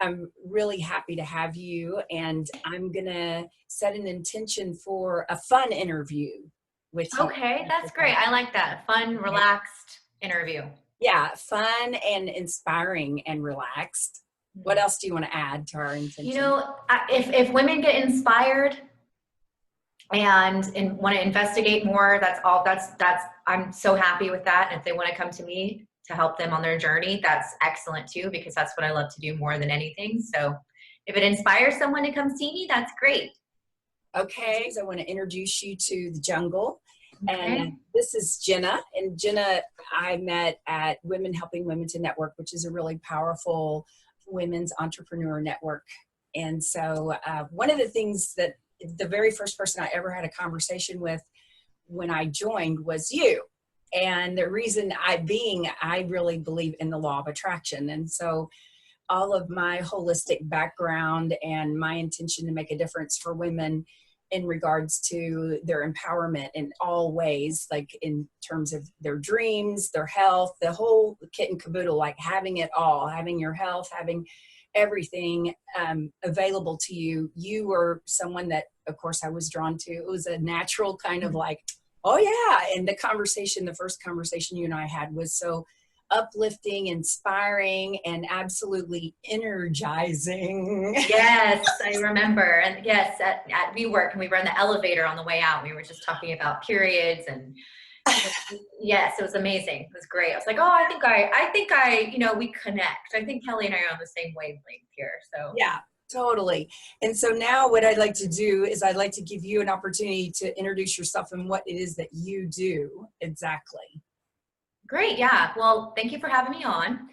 I'm really happy to have you, and I'm gonna set an intention for a fun interview with you. Okay, that's great. I like that. Fun, Okay. relaxed interview. Yeah, fun and inspiring and relaxed. What Hmm. else do you want to add to our You intention? know, if women get inspired and want to investigate more, that's I'm so happy with that. And if they want to come to me to help them on their journey, that's excellent too, because that's what I love to do more than anything. So if it inspires someone to come see me, that's great. Okay, so I want to introduce you to the jungle. And Okay. this is Jenna. And Jenna, I met at Women Helping Women to Network, which is a really powerful women's entrepreneur network. And so, one of the things that the very first person I ever had a conversation with when I joined was you. And the reason I really believe in the law of attraction. And so, all of my holistic background and my intention to make a difference for women in regards to their empowerment in all ways, like in terms of their dreams, their health, the whole kit and caboodle, like having it all, having your health, having everything available to you. You were someone that, of course, I was drawn to. It was a natural kind of like, oh yeah. And the first conversation you and I had was so uplifting, inspiring, and absolutely energizing. Yes, I remember. And yes, at WeWork, and we were in the elevator on the way out. We were just talking about periods and yes, it was amazing. It was great. I was like, oh, we connect. I think Kelly and I are on the same wavelength here. So Yeah, totally. And so now what I'd like to do is I'd like to give you an opportunity to introduce yourself and what it is that you do exactly. great. Yeah. Well, thank you for having me on.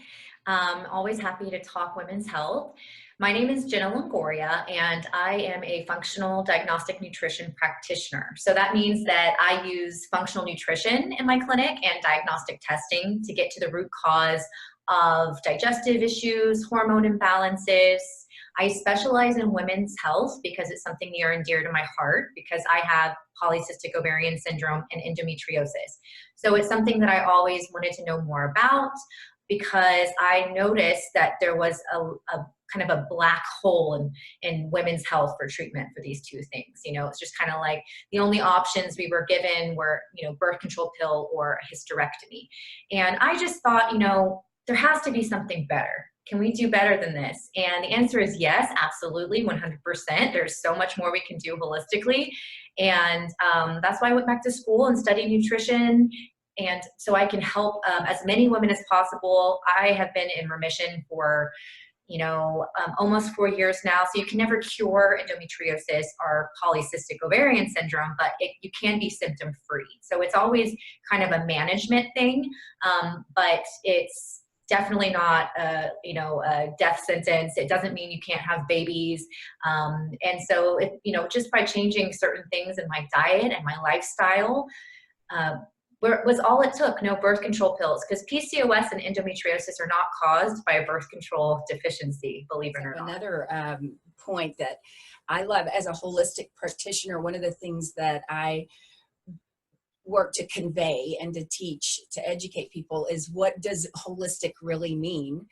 Always happy to talk women's health. My name is Jenna Longoria, and I am a functional diagnostic nutrition practitioner. So that means that I use functional nutrition in my clinic and diagnostic testing to get to the root cause of digestive issues, hormone imbalances. I specialize in women's health because it's something near and dear to my heart because I have polycystic ovarian syndrome and endometriosis. So it's something that I always wanted to know more about because I noticed that there was a kind of a black hole in women's health for treatment for these two things. It's just kind of like the only options we were given were, birth control pill or a hysterectomy. And I just thought, there has to be something better. Can we do better than this? And the answer is yes, absolutely, 100%. There's so much more we can do holistically. And that's why I went back to school and studied nutrition. And so I can help as many women as possible. I have been in remission for almost 4 years now. So you can never cure endometriosis or polycystic ovarian syndrome, but you can be symptom free. So it's always kind of a management thing, but it's definitely not a death sentence. It doesn't mean you can't have babies. And so just by changing certain things in my diet and my lifestyle, uh, was all it took. No birth control pills, because PCOS and endometriosis are not caused by a birth control deficiency, believe it or not. Another point that I love as a holistic practitioner, one of the things that I work to convey and to teach, to educate people is what does holistic really mean?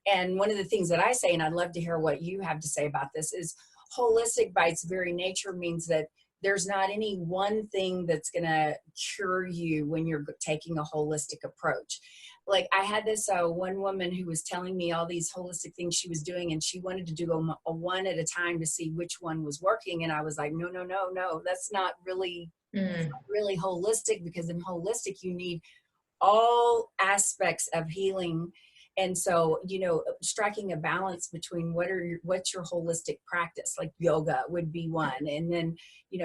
And one of the things that I say, and I'd love to hear what you have to say about this, is holistic by its very nature means that there's not any one thing that's going to cure you when you're taking a holistic approach. Like I had this one woman who was telling me all these holistic things she was doing, and she wanted to do a one at a time to see which one was working. And I was like, no, no, no, no, that's not really holistic, because in holistic you need all aspects of healing. And so, striking a balance between what's your holistic practice, like yoga would be one. And then,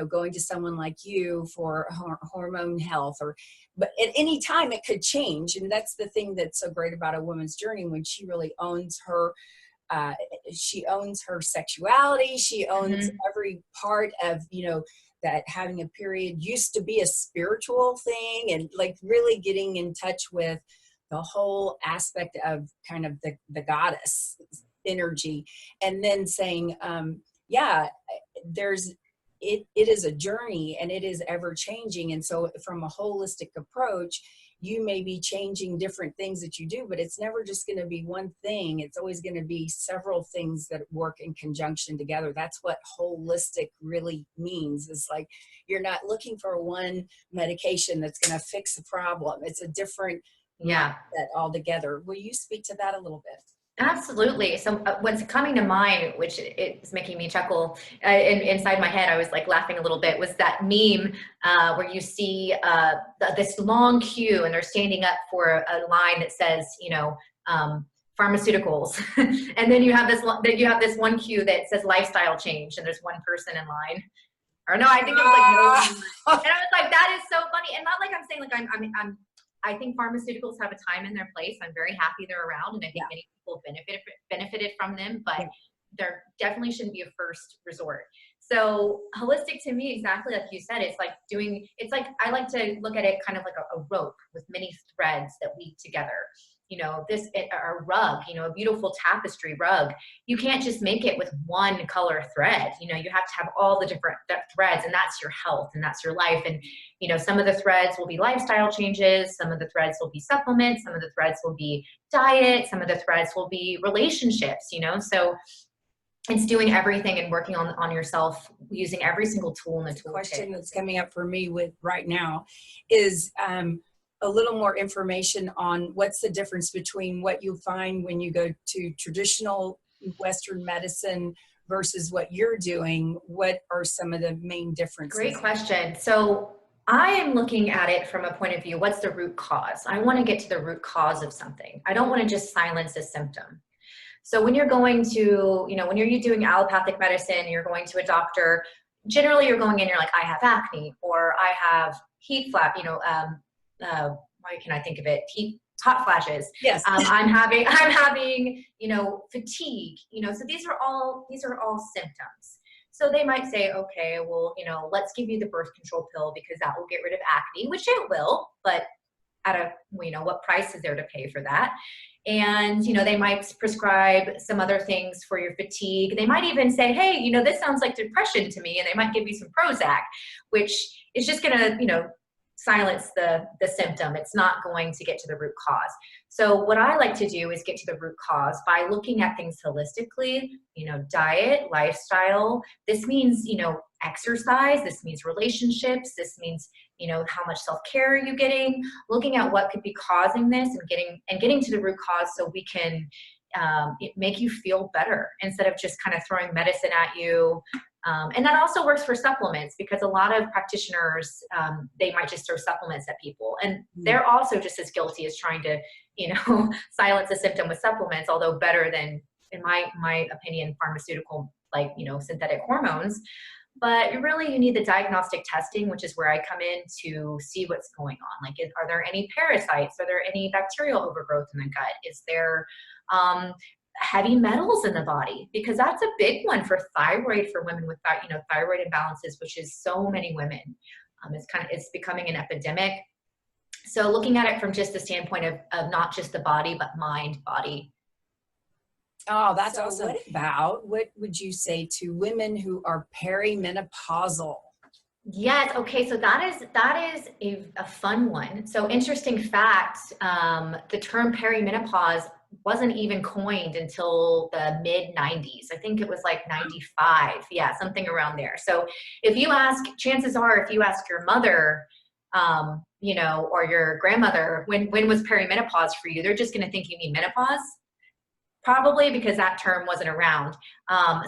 going to someone like you for hormone health, but at any time it could change. And that's the thing that's so great about a woman's journey, when she really owns she owns her sexuality. She owns Mhm. every part of, that having a period used to be a spiritual thing, and like really getting in touch with the whole aspect of kind of the goddess energy. And then saying, yeah, there's, it is a journey and it is ever changing. And so from a holistic approach, you may be changing different things that you do, but it's never just going to be one thing. It's always going to be several things that work in conjunction together. That's what holistic really means. It's like you're not looking for one medication that's going to fix the problem. It's a different Yeah. mindset altogether. Will you speak to that a little bit? Absolutely. So what's coming to mind, which is making me chuckle inside my head, I was like laughing a little bit, was that meme where you see this long queue and they're standing up for a line that says, you know, pharmaceuticals, and then you have this one queue that says lifestyle change, and there's one person in line. Or no, I think it was like no. And I was like, that is so funny, and not like I'm saying like I think pharmaceuticals have a time and their place. I'm very happy they're around, and I think many people benefited from them, but there definitely shouldn't be a first resort. So holistic to me, exactly like you said, it's like I like to look at it kind of like a rope with many threads that weave together. You know, a rug, you know, a beautiful tapestry rug. You can't just make it with one color thread. You know, you have to have all the different threads, and that's your health and that's your life. And, you know, some of the threads will be lifestyle changes. Some of the threads will be supplements. Some of the threads will be diet. Some of the threads will be relationships, you know, so it's doing everything and working on yourself using every single tool in the toolkit. The question that's coming up for me with right now is, a little more information on what's the difference between what you find when you go to traditional Western medicine versus what you're doing. What are some of the main differences? Great question. So I am looking at it from a point of view, what's the root cause? I want to get to the root cause of something. I don't want to just silence a symptom. So when you're going to, you know, when you're doing allopathic medicine, you're going to a doctor, generally you're going in, you're like, I have acne, or I have heat flap, you know, why can I think of it? Hot flashes. Yes. I'm having, you know, fatigue, you know, so these are all symptoms. So they might say, okay, well, you know, let's give you the birth control pill because that will get rid of acne, which it will, but you know, what price is there to pay for that? And, you know, they might prescribe some other things for your fatigue. They might even say, hey, you know, this sounds like depression to me. And they might give you some Prozac, which is just going to, you know, silence the symptom. It's not going to get to the root cause. So what I like to do is get to the root cause by looking at things holistically, you know, diet, lifestyle. This means, you know, exercise. This means relationships. This means, you know, how much self-care are you getting, looking at what could be causing this and getting to the root cause so we can make you feel better instead of just kind of throwing medicine at you. And that also works for supplements because a lot of practitioners, they might just throw supplements at people. And they're also just as guilty as trying to, you know, silence a symptom with supplements, although better than, in my opinion, pharmaceutical, like, you know, synthetic hormones. But really, you need the diagnostic testing, which is where I come in to see what's going on. Like, are there any parasites? Are there any bacterial overgrowth in the gut? Is there heavy metals in the body? Because that's a big one for thyroid, for women with, you know, thyroid imbalances, which is so many women. It's becoming an epidemic. So looking at it from just the standpoint of not just the body, but mind, body. Oh, that's awesome. What would you say to women who are perimenopausal? Yes. Okay. So that is a fun one. So interesting fact, the term perimenopause wasn't even coined until the mid 90s. I think it was like 95. Yeah. Something around there. So chances are, if you ask your mother, you know, or your grandmother, when was perimenopause for you? They're just going to think you mean menopause. Probably because that term wasn't around.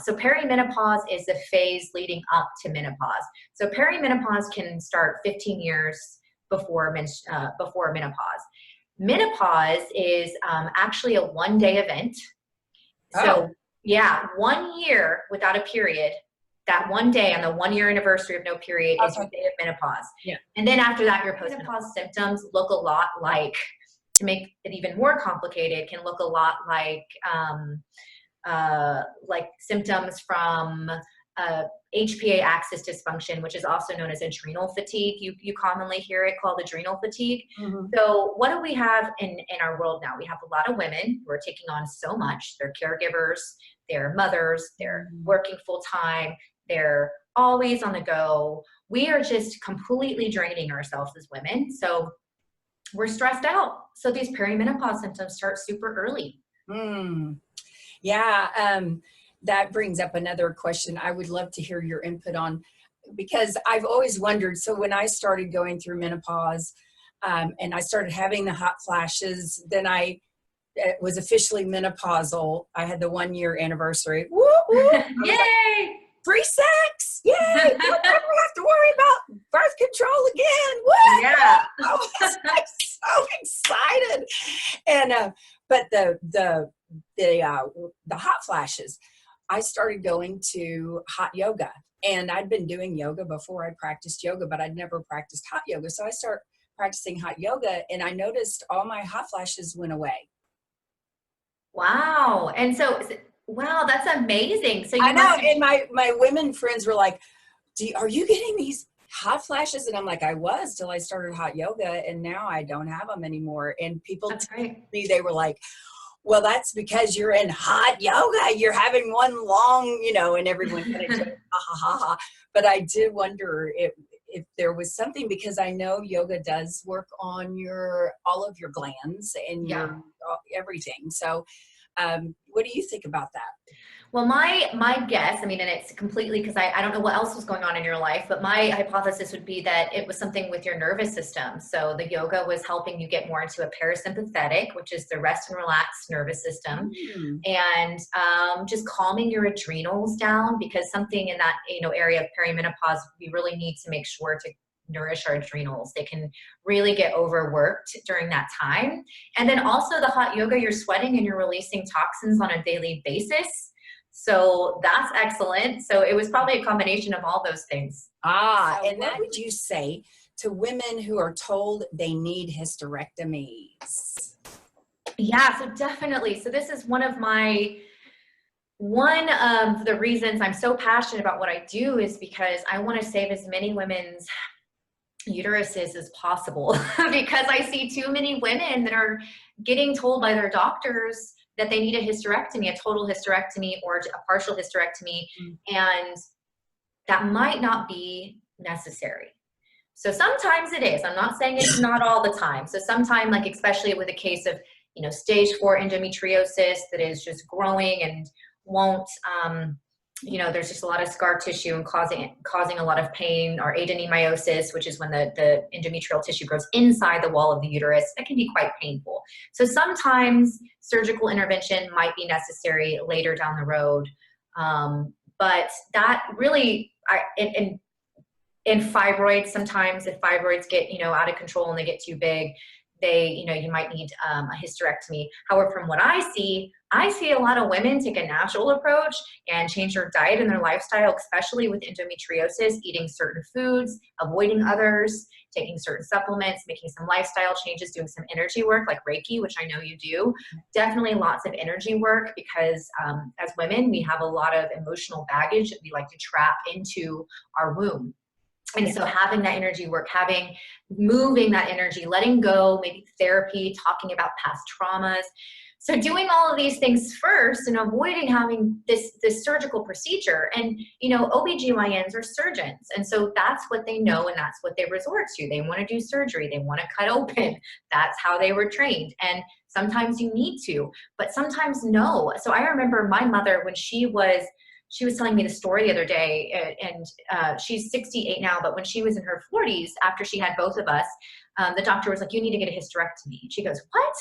So perimenopause is the phase leading up to menopause. So perimenopause can start 15 years before menopause. Menopause is actually a one-day event. So yeah, 1 year without a period. That one day on the 1 year anniversary of no period is your day of menopause. Yeah. And then after that, your postmenopause symptoms look a lot like, to make it even more complicated, can look a lot like symptoms from HPA axis dysfunction, which is also known as adrenal fatigue. You commonly hear it called adrenal fatigue. Mm-hmm. So what do we have in our world now? We have a lot of women who are taking on so much. They're caregivers, they're mothers, they're working full time, they're always on the go. We are just completely draining ourselves as women. So we're stressed out. So these perimenopause symptoms start super early. Hmm. Yeah, that brings up another question I would love to hear your input on, because I've always wondered. So when I started going through menopause, and I started having the hot flashes, then I was officially menopausal. I had the 1 year anniversary. Woo, woo. I was like, Yay! free sex! Yay! Don't ever have to worry about birth control again. Woo! Yeah. I was like so excited. And but the hot flashes, I started going to hot yoga, and I'd been doing yoga before I practiced yoga, but I'd never practiced hot yoga. So I started practicing hot yoga, and I noticed all my hot flashes went away. Wow. And so, wow, that's amazing. So I you know, must have, and my women friends were like, are you getting these hot flashes? And I'm like, I was, till I started hot yoga, and now I don't have them anymore. And people that's great. me, they were like, well, that's because you're in hot yoga. You're having one long, and everyone kind of joked, ha ha ha ha. But I did wonder if there was something, because I know yoga does work on all of your glands and Yeah. your everything. So, what do you think about that? Well, my guess, I mean, and it's completely because I don't know what else was going on in your life, but my hypothesis would be that it was something with your nervous system. So the yoga was helping you get more into a parasympathetic, which is the rest and relax nervous system, Mm. and just calming your adrenals down, because something in that area of perimenopause, we really need to make sure to nourish our adrenals. They can really get overworked during that time. And then also the hot yoga, you're sweating and you're releasing toxins on a daily basis. So that's excellent. So it was probably a combination of all those things. So And what would you say to women who are told they need hysterectomies? yeah, so definitely. So this is one of the reasons I'm so passionate about what I do, is because I want to save as many women's uteruses as possible because I see too many women that are getting told by their doctors that they need a hysterectomy, a total hysterectomy or a partial hysterectomy, and that might not be necessary. So sometimes it is. I'm not saying it's not all the time. So sometimes, like especially with a case of stage 4 endometriosis that is just growing and won't there's just a lot of scar tissue and causing a lot of pain, or adenomyosis, which is when the endometrial tissue grows inside the wall of the uterus. That can be quite painful. So sometimes surgical intervention might be necessary later down the road. But that really, in fibroids, sometimes if fibroids get, out of control and they get too big, you might need a hysterectomy. However, from what I see a lot of women take a natural approach and change their diet and their lifestyle, especially with endometriosis, eating certain foods, avoiding others, taking certain supplements, making some lifestyle changes, doing some energy work like Reiki, which I know you do. Definitely lots of energy work, because as women, we have a lot of emotional baggage that we like to trap into our womb. And so having that energy work, moving that energy, letting go, maybe therapy, talking about past traumas. So doing all of these things first and avoiding having this surgical procedure. And, OBGYNs are surgeons. And so that's what they know, and that's what they resort to. They want to do surgery. They want to cut open. That's how they were trained. And sometimes you need to, but sometimes no. So I remember my mother, when she was telling me the story the other day, and she's 68 now, but when she was in her 40s, after she had both of us, the doctor was like, you need to get a hysterectomy. And she goes, what?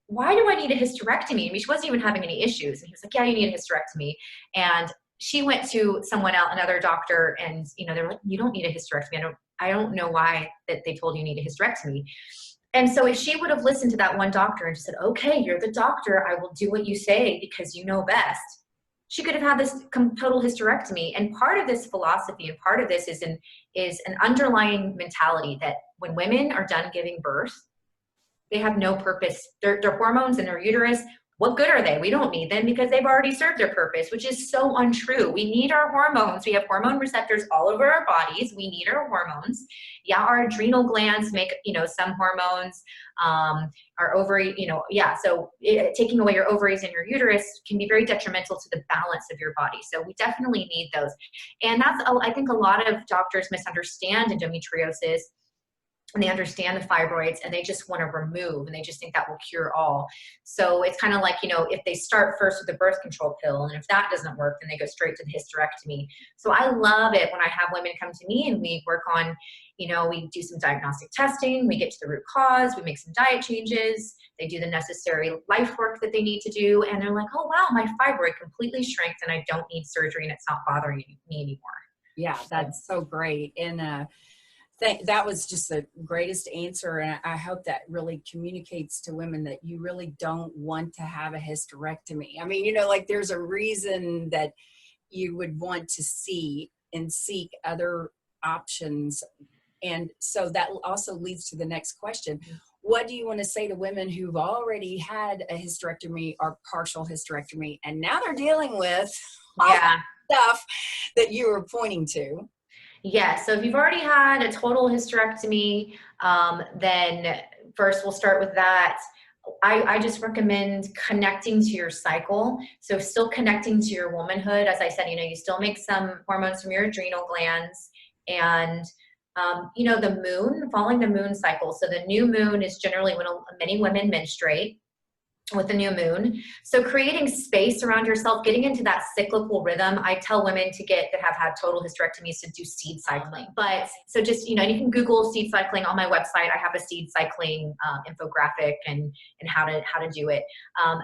Why do I need a hysterectomy? I mean, she wasn't even having any issues. And he was like, yeah, you need a hysterectomy. And she went to someone else, another doctor, and they're like, you don't need a hysterectomy. I don't know why that they told you need a hysterectomy. And so if she would have listened to that one doctor and just said, okay, you're the doctor, I will do what you say because you know best, she could have had this total hysterectomy. And part of this philosophy and part of this is an underlying mentality that when women are done giving birth, they have no purpose. Their hormones in their uterus, what good are they? We don't need them because they've already served their purpose, which is so untrue. We need our hormones. We have hormone receptors all over our bodies. We need our hormones. Yeah, our adrenal glands make, some hormones. Our ovary, so taking away your ovaries and your uterus can be very detrimental to the balance of your body. So we definitely need those. And I think a lot of doctors misunderstand endometriosis and they understand the fibroids, and they just want to remove, and they just think that will cure all. So it's kind of like, you know, if they start first with the birth control pill, and if that doesn't work, then they go straight to the hysterectomy. So I love it when I have women come to me and we work on, you know, we do some diagnostic testing, we get to the root cause, we make some diet changes, they do the necessary life work that they need to do, and they're like, oh wow, my fibroid completely shrank and I don't need surgery and it's not bothering me anymore. Yeah, that's so great. And that was just the greatest answer. And I hope that really communicates to women that you really don't want to have a hysterectomy. I mean, you know, like there's a reason that you would want to see and seek other options. And so that also leads to the next question. What do you want to say to women who've already had a hysterectomy or partial hysterectomy, and now they're dealing with all Yeah. the stuff that you were pointing to? Yeah, so if you've already had a total hysterectomy, then first we'll start with that. I just recommend connecting to your cycle. So still connecting to your womanhood. As I said, you know, you still make some hormones from your adrenal glands, and you know, the moon, following the moon cycle. So the new moon is generally when many women menstruate, with the new moon. So creating space around yourself, getting into that cyclical rhythm. I tell women that have had total hysterectomies to do seed cycling. But so just, you know, you can Google seed cycling on my website. I have a seed cycling infographic and how to do it.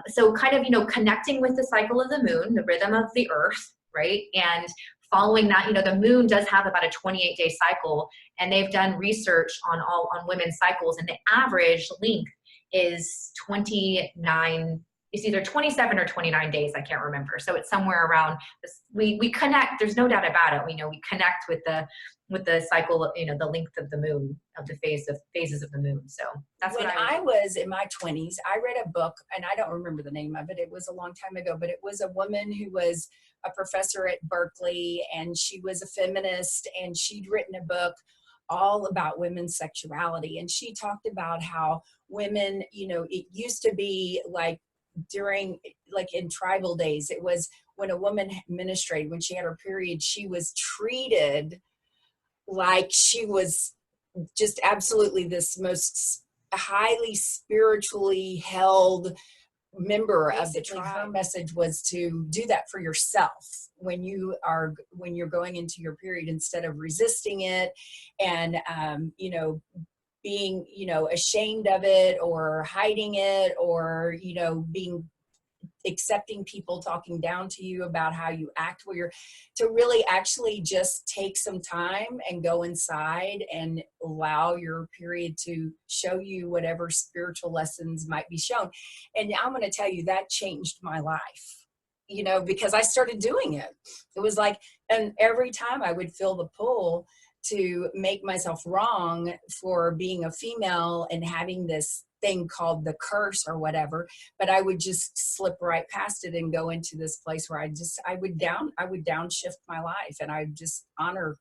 So kind of, you know, connecting with the cycle of the moon, the rhythm of the earth, right? And following that, you know, the moon does have about a 28-day cycle, and they've done research on women's cycles, and the average length is 29, it's either 27 or 29 days. I can't remember. So it's somewhere around this. We connect, there's no doubt about it. We know we connect with the cycle, you know, the length of the moon, of the phases of the moon. So that's when what I was in my 20s, I read a book, and I don't remember the name of it. It was a long time ago, but it was a woman who was a professor at Berkeley, and she was a feminist, and she'd written a book all about women's sexuality. And she talked about how women, you know, it used to be like during, like in tribal days, it was when a woman menstruated, when she had her period, she was treated like she was just absolutely this most highly spiritually held member of the tribe. Her message was to do that for yourself when you're going into your period, instead of resisting it and you know, being, you know, ashamed of it or hiding it, or, you know, accepting people talking down to you about how you act, where you're to really actually just take some time and go inside and allow your period to show you whatever spiritual lessons might be shown. And I'm going to tell you, that changed my life, you know, because I started doing it. It was like, and every time I would feel the pull to make myself wrong for being a female and having this thing called the curse or whatever, but I would just slip right past it and go into this place where I would downshift my life, and I just honor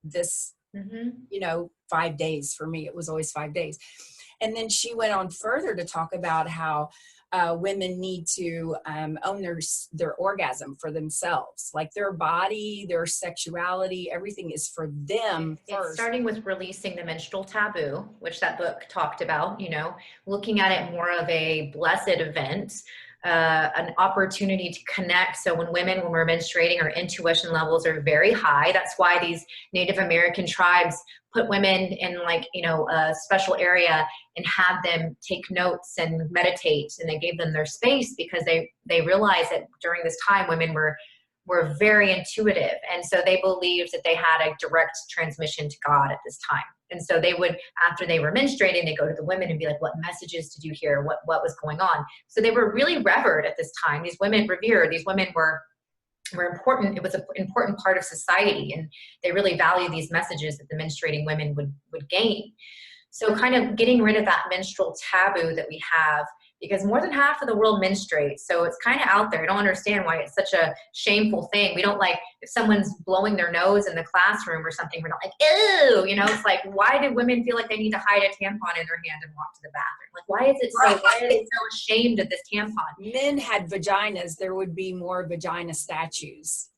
this, you know, 5 days. For me, it was always 5 days. And then she went on further to talk about how women need to own their orgasm for themselves, like their body, their sexuality, everything is for them first. It's starting with releasing the menstrual taboo, which that book talked about, you know, looking at it more of a blessed event, an opportunity to connect. So when we're menstruating, our intuition levels are very high. That's why these Native American tribes put women in, like, you know, a special area and have them take notes and meditate, and they gave them their space because they realized that during this time women were very intuitive, and so they believed that they had a direct transmission to God at this time. And so they would, after they were menstruating, they go to the women and be like, what messages did you hear? What was going on? So they were really revered at this time. These women revered, these women were important. It was an important part of society, and they really value these messages that the menstruating women would gain. So kind of getting rid of that menstrual taboo that we have, because more than half of the world menstruates. So it's kind of out there. I don't understand why it's such a shameful thing. We don't, like, if someone's blowing their nose in the classroom or something, we're not like, ew, you know, it's like, why do women feel like they need to hide a tampon in their hand and walk to the bathroom? Like, why are they so ashamed of this tampon? Men had vaginas, there would be more vagina statues.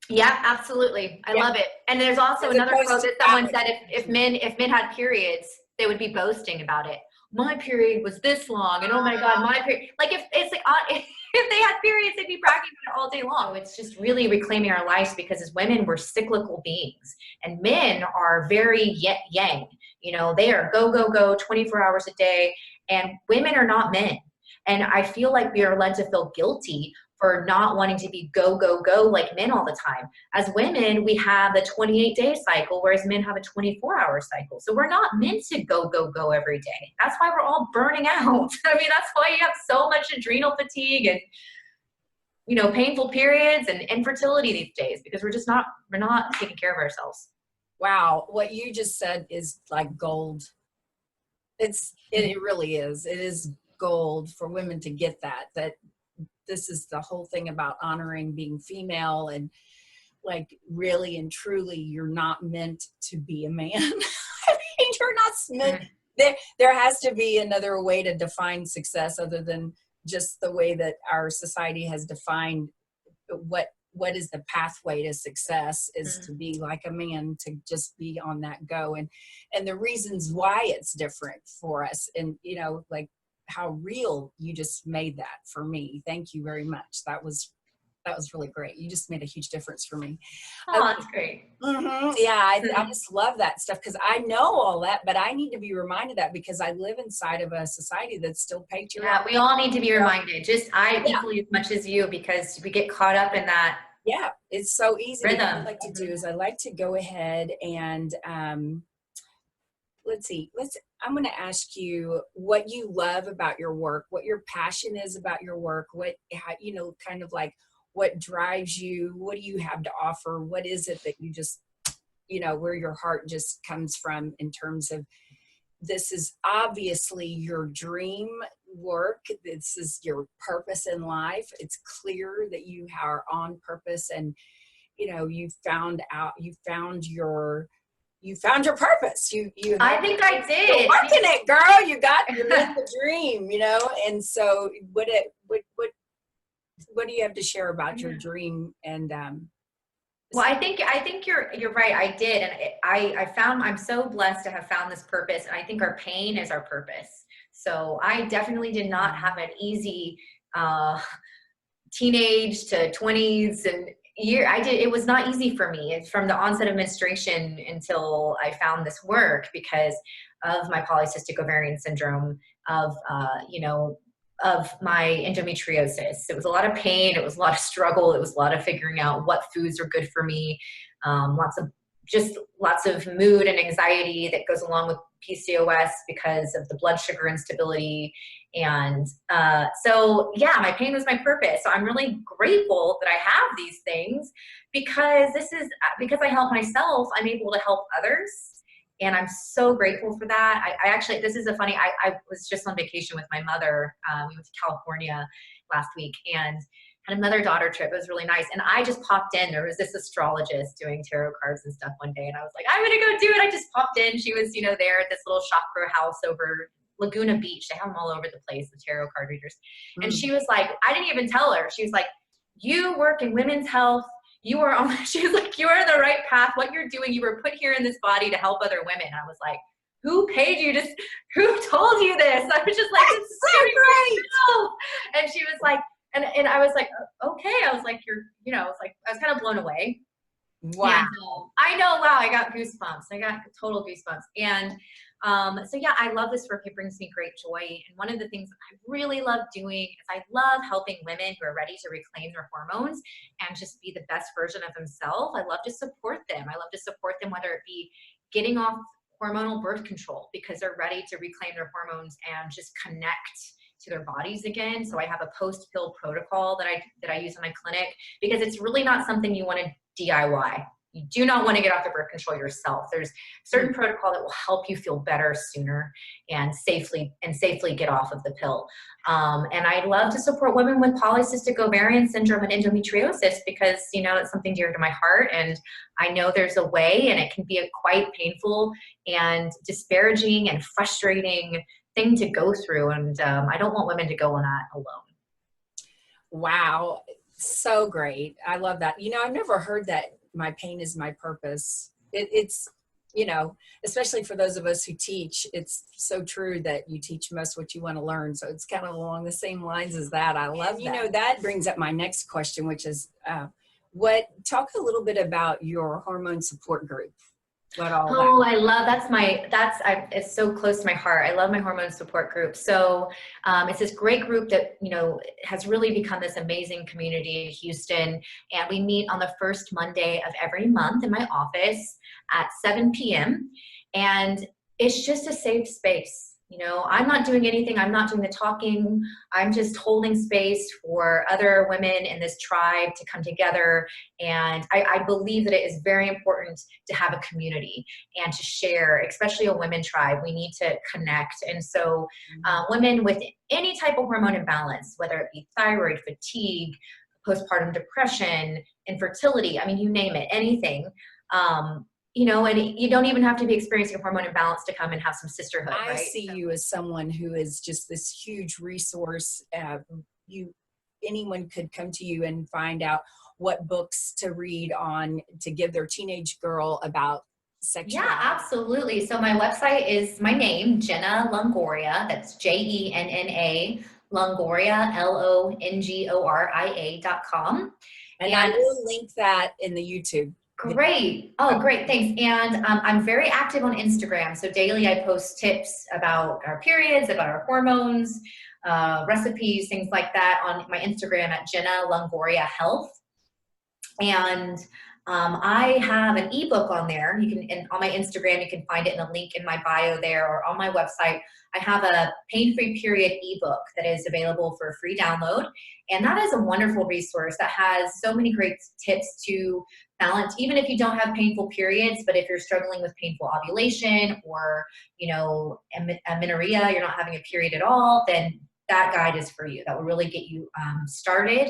Yeah, absolutely. I love it. And there's also another quote that someone said, if men had periods, they would be boasting about it. My period was this long, and oh my God, my period. Like if it's like if they had periods, they'd be bragging about it all day long. It's just really reclaiming our lives, because as women, we're cyclical beings, and men are very yang. You know, they are go, go, go 24 hours a day, and women are not men. And I feel like we are led to feel guilty for not wanting to be go, go, go like men all the time. As women, we have the 28-day cycle, whereas men have a 24-hour cycle. So we're not meant to go, go, go every day. That's why we're all burning out. I mean, that's why you have so much adrenal fatigue and, you know, painful periods and infertility these days, because we're not taking care of ourselves. Wow. What you just said is like gold. It really is. It is gold for women to get that this is the whole thing about honoring being female, and like really and truly, you're not meant to be a man. I mean, you're not meant. There has to be another way to define success other than just the way that our society has defined what is the pathway to success is to be like a man, to just be on that go, and the reasons why it's different for us, and you know, like how real you just made that for me. Thank you very much. That was really great. You just made a huge difference for me. Oh, that's great. Yeah, I just love that stuff, because I know all that, but I need to be reminded of that because I live inside of a society that's still patriarchal. Yeah, we all need to be reminded. Just equally as much as you, because we get caught up in that. Yeah, it's so easy. Rhythm. What I like to do is I like to go ahead and let's see. I'm going to ask you what you love about your work, what your passion is about your work, you know, kind of like what drives you, what do you have to offer? What is it that you just, you know, where your heart just comes from in terms of, this is obviously your dream work. This is your purpose in life. It's clear that you are on purpose, and, you know, you found your purpose. I think I did. You're working it, girl. You lived the dream, you know? And so what do you have to share about your dream? And, well, I think you're right. I did. And I'm so blessed to have found this purpose. And I think our pain is our purpose. So I definitely did not have an easy, teenage to 20s and it was not easy for me. It's from the onset of menstruation until I found this work, because of my polycystic ovarian syndrome, of my endometriosis. It was a lot of pain. It was a lot of struggle. It was a lot of figuring out what foods are good for me. Lots of mood and anxiety that goes along with PCOS because of the blood sugar instability. And so, yeah, my pain was my purpose. So I'm really grateful that I have these things, because because I help myself, I'm able to help others. And I'm so grateful for that. I actually, this is I was just on vacation with my mother. We went to California last week and had a mother-daughter trip. It was really nice. And I just popped in. There was this astrologist doing tarot cards and stuff one day. And I was like, I'm going to go do it. I just popped in. She was, there at this little chakra house over Laguna Beach. They have them all over the place, the tarot card readers. And she was like, I didn't even tell her. She was like, you work in women's health. She was like, you are on the right path. What you're doing, you were put here in this body to help other women. I was like, who paid you who told you this? I was just like, it's so great. And she was like, and I was like, okay. I was like, I was kind of blown away. Wow. And, I know. Wow. I got goosebumps. I got total goosebumps. And so yeah, I love this work. It brings me great joy. And one of the things I really love doing is I love helping women who are ready to reclaim their hormones and just be the best version of themselves. I love to support them. I love to support them, whether it be getting off hormonal birth control because they're ready to reclaim their hormones and just connect to their bodies again. So I have a post-pill protocol that I use in my clinic, because it's really not something you want to DIY. You do not want to get off the birth control yourself. There's certain protocol that will help you feel better sooner and safely get off of the pill. And I love to support women with polycystic ovarian syndrome and endometriosis, because, it's something dear to my heart. And I know there's a way, and it can be a quite painful and disparaging and frustrating thing to go through. And I don't want women to go on that alone. Wow. So great. I love that. I've never heard that my pain is my purpose. It's you know, especially for those of us who teach, it's so true that you teach most what you want to learn. So it's kind of along the same lines as that. I love that. You know, that brings up my next question, which is talk a little bit about your hormone support group. Oh, I love, it's so close to my heart. I love my hormone support group. So it's this great group that, you know, has really become this amazing community in Houston. And we meet on the first Monday of every month in my office at 7 p.m. And it's just a safe space. You know, I'm not doing anything. I'm not doing the talking. I'm just holding space for other women in this tribe to come together. And I believe that it is very important to have a community and to share, especially a women tribe. We need to connect. And so women with any type of hormone imbalance, whether it be thyroid, fatigue, postpartum depression, infertility, I mean, you name it, anything. You know, and you don't even have to be experiencing a hormone imbalance to come and have some sisterhood, right? I see you as someone who is just this huge resource. Anyone could come to you and find out what books to read on to give their teenage girl about sexuality. Yeah, absolutely. So my website is my name, Jenna Longoria. That's Jenna Longoria, LONGORIA.com. And I will link that in the YouTube. Great. Oh, great. Thanks. And I'm very active on Instagram. So daily I post tips about our periods, about our hormones, recipes, things like that on my Instagram at Jenna Longoria Health. And I have an ebook on there. You can, and on my Instagram, you can find it in the link in my bio there, or on my website. I have a pain-free period ebook that is available for a free download. And that is a wonderful resource that has so many great tips to balance, even if you don't have painful periods, but if you're struggling with painful ovulation or, you know, amenorrhea, you're not having a period at all, then that guide is for you. That will really get you started.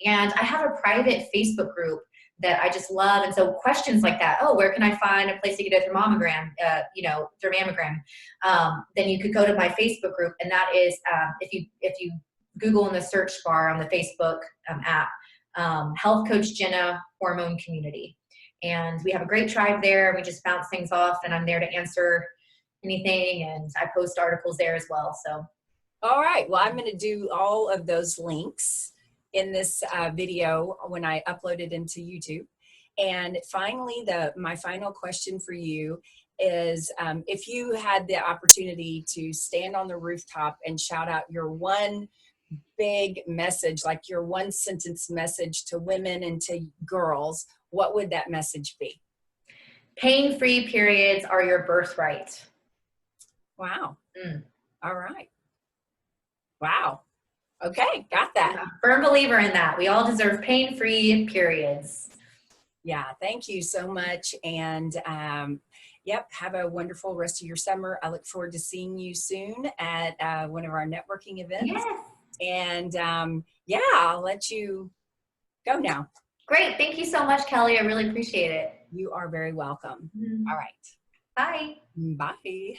And I have a private Facebook group that I just love. And so questions like that, oh, where can I find a place to get a thermomegram, thermammogram? Then you could go to my Facebook group, and that is, if you Google in the search bar on the Facebook app, Health Coach Jenna Hormone Community. And we have a great tribe there. We just bounce things off, and I'm there to answer anything, and I post articles there as well. So, all right. Well, I'm going to do all of those links in this video when I upload it into YouTube. And finally, my final question for you is, if you had the opportunity to stand on the rooftop and shout out your one big message, like your one sentence message to women and to girls, what would that message be? Pain-free periods are your birthright. Wow. All right. Wow. Okay, got that. I'm a firm believer in that. We all deserve pain-free periods. Yeah, thank you so much. And yep, have a wonderful rest of your summer. I look forward to seeing you soon at one of our networking events. Yes. And yeah, I'll let you go now. Great. Thank you so much, Kelly. I really appreciate it. You are very welcome. All right. Bye. Bye.